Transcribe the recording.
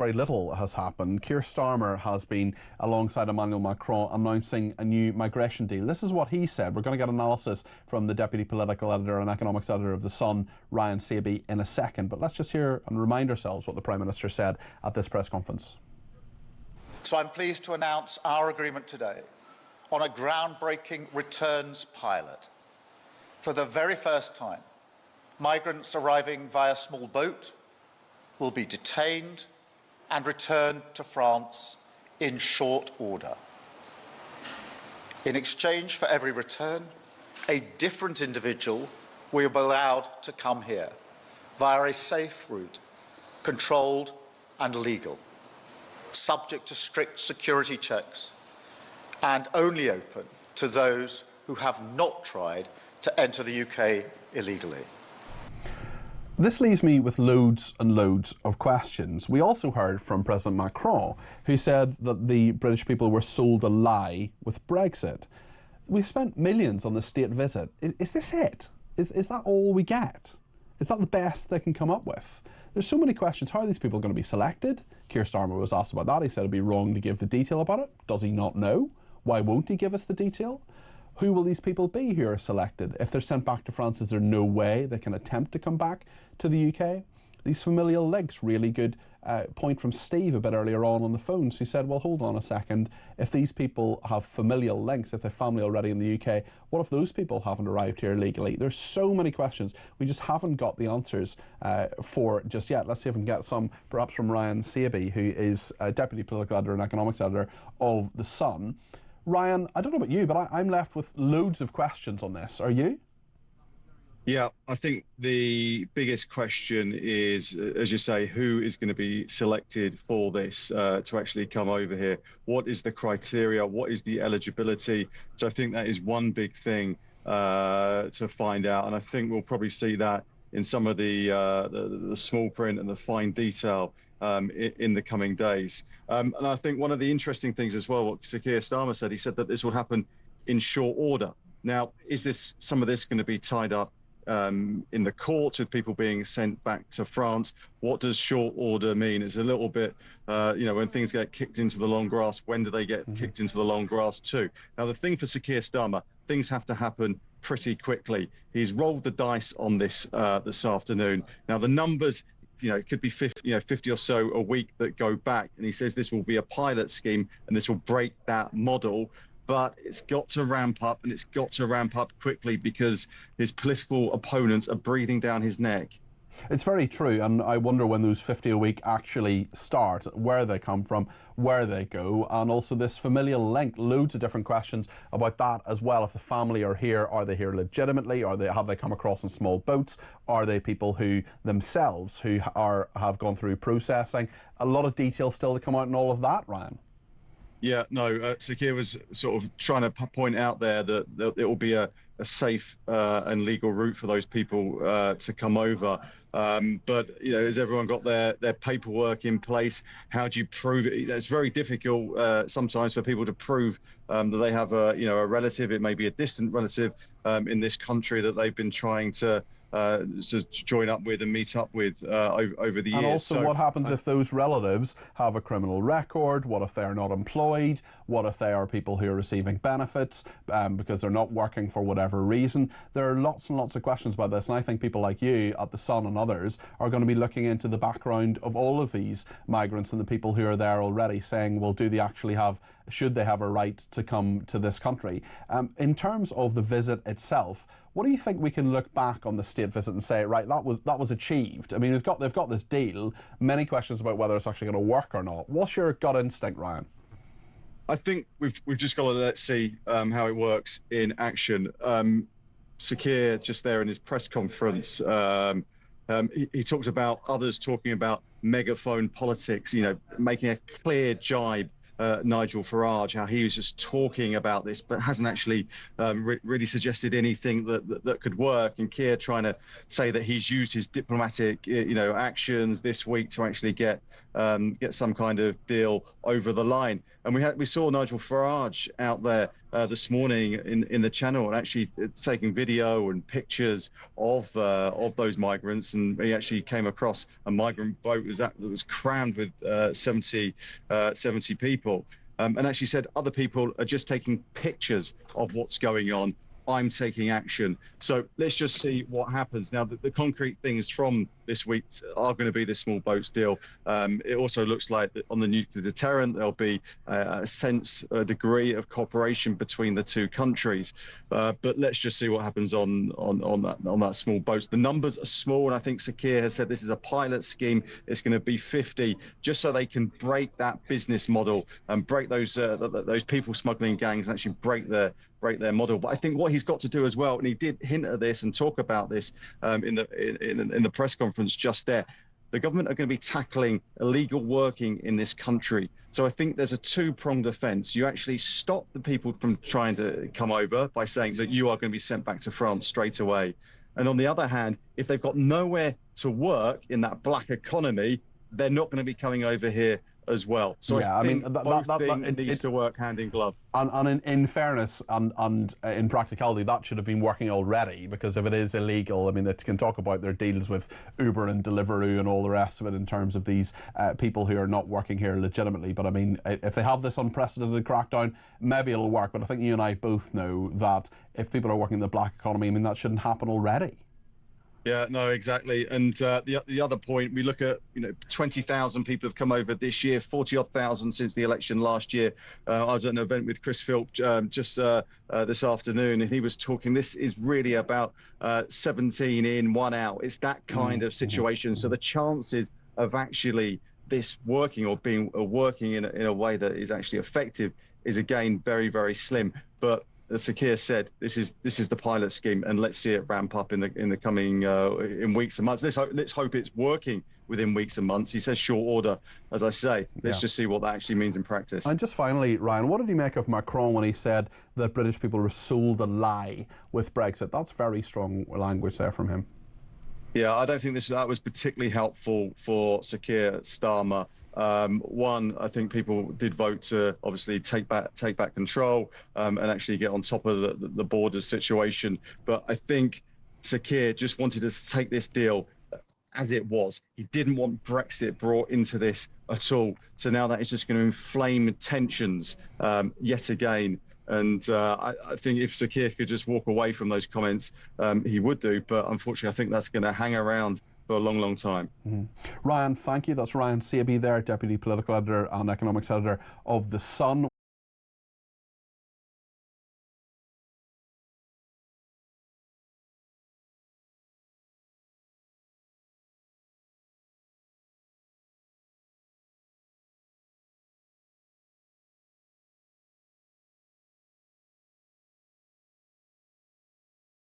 very little has happened. Keir Starmer has been, alongside Emmanuel Macron, announcing a new migration deal. This is what he said. We're going to get analysis from the Deputy Political Editor and Economics Editor of The Sun, Ryan Sabey, in a second. But let's just hear and remind ourselves what the Prime Minister said at this press conference. So I'm pleased to announce our agreement today on a groundbreaking returns pilot. For the very first time, migrants arriving via small boat will be detained and returned to France in short order. In exchange for every return, a different individual will be allowed to come here via a safe route, controlled and legal, subject to strict security checks, and only open to those who have not tried to enter the UK illegally. This leaves me with loads and loads of questions. We also heard from President Macron, who said that the British people were sold a lie with Brexit. We've spent millions on the state visit. Is this it? Is that all we get? Is that the best they can come up with? There's so many questions. How are these people going to be selected? Keir Starmer was asked about that. He said it'd be wrong to give the detail about it. Does he not know? Why won't he give us the detail? Who will these people be who are selected? If they're sent back to France, is there no way they can attempt to come back to the UK? These familial links, really good point from Steve a bit earlier on the phone. So he said, well, hold on a second. If these people have familial links, if they're family already in the UK, what if those people haven't arrived here legally? There's so many questions. We just haven't got the answers for just yet. Let's see if we can get some, perhaps from Ryan Sabey, who is Deputy Political Editor and Economics Editor of The Sun. Ryan, I don't know about you, but I'm left with loads of questions on this. Are you? Yeah, I think the biggest question is, as you say, who is going to be selected for this to actually come over here? What is the criteria? What is the eligibility? So I think that is one big thing to find out. And I think we'll probably see that in some of the small print and the fine detail in the coming days. And I think one of the interesting things as well, what Keir Starmer said, he said that this will happen in short order. Now, is some of this going to be tied up in the courts with people being sent back to France? What does short order mean? It's a little bit, when things get kicked into the long grass, when do they get kicked into the long grass too? Now, the thing for Keir Starmer, things have to happen pretty quickly. He's rolled the dice on this this afternoon. Now, the numbers, it could be 50 or so a week that go back. And he says this will be a pilot scheme and this will break that model. But it's got to ramp up, and it's got to ramp up quickly because his political opponents are breathing down his neck. It's very true, and I wonder when those 50 a week actually start, where they come from, where they go, and also this familial link. Loads of different questions about that as well. If the family are they here legitimately? Have they come across in small boats? Are they people who themselves have gone through processing? A lot of details still to come out in all of that, Ryan. Yeah, no, Keir was sort of trying to point out there that it will be a safe and legal route for those people to come over. But, has everyone got their paperwork in place? How do you prove it? It's very difficult sometimes for people to prove that they have a relative, it may be a distant relative in this country that they've been trying to join up with and meet up with over the years. And also, what happens if those relatives have a criminal record? What if they're not employed? What if they are people who are receiving benefits because they're not working for whatever reason? There are lots and lots of questions about this, and I think people like you at The Sun and others are going to be looking into the background of all of these migrants and the people who are there already, saying, well, should they have a right to come to this country? In terms of the visit itself, what do you think we can look back on the state visit and say, right, that was achieved? I mean, they've got this deal. Many questions about whether it's actually going to work or not. What's your gut instinct, Ryan? I think we've just got to let's see how it works in action. Keir, just there in his press conference, he talks about others talking about megaphone politics, making a clear jibe Nigel Farage, how he was just talking about this, but hasn't actually really suggested anything that could work. And Keir trying to say that he's used his diplomatic, actions this week to actually get some kind of deal over the line. And we saw Nigel Farage out there this morning in the channel and actually taking video and pictures of those migrants. And he actually came across a migrant boat that was crammed with 70 people. And actually said other people are just taking pictures of what's going on. I'm taking action. So let's just see what happens. Now, the concrete things from this week are going to be the small boats deal. It also looks like that on the nuclear deterrent, there'll be a degree of cooperation between the two countries. But let's just see what happens on that small boats. The numbers are small, and I think Sir Keir has said this is a pilot scheme. It's going to be 50, just so they can break that business model and break those people smuggling gangs and actually break their model. But I think what he's got to do as well, and he did hint at this and talk about this in the press conference just there, the government are going to be tackling illegal working in this country. So I think there's a two-pronged offence. You actually stop the people from trying to come over by saying that you are going to be sent back to France straight away. And on the other hand, if they've got nowhere to work in that black economy, they're not going to be coming over here as well. So yeah, I think both things needs to work hand in glove. And in fairness and in practicality, that should have been working already, because if it is illegal, I mean, they can talk about their deals with Uber and Deliveroo and all the rest of it in terms of these people who are not working here legitimately. But I mean, if they have this unprecedented crackdown, maybe it'll work. But I think you and I both know that if people are working in the black economy, I mean, that shouldn't happen already. Yeah, no, exactly. And the other point, we look at, 20,000 people have come over this year, 40-odd thousand since the election last year. I was at an event with Chris Philp just this afternoon, and he was talking, this is really about 17 in, 1 out. It's that kind of situation. So the chances of actually this working or working in a way that is actually effective is, again, very, very slim. But as Sir Keir said, this is the pilot scheme, and let's see it ramp up in the coming in weeks and months. Let's hope it's working within weeks and months. He says short order, as I say. Let's just see what that actually means in practice. And just finally, Ryan, what did you make of Macron when he said that British people were sold a lie with Brexit? That's very strong language there from him. Yeah, I don't think that was particularly helpful for Sir Keir Starmer. One, I think people did vote to obviously take back control and actually get on top of the borders situation. But I think Sir Keir just wanted to take this deal as it was. He didn't want Brexit brought into this at all. So now that is just going to inflame tensions yet again. And I think if Sir Keir could just walk away from those comments, he would do. But unfortunately, I think that's going to hang around for a long, long time. Ryan, thank you. That's Ryan Sabey there, Deputy Political Editor and Economics Editor of The Sun.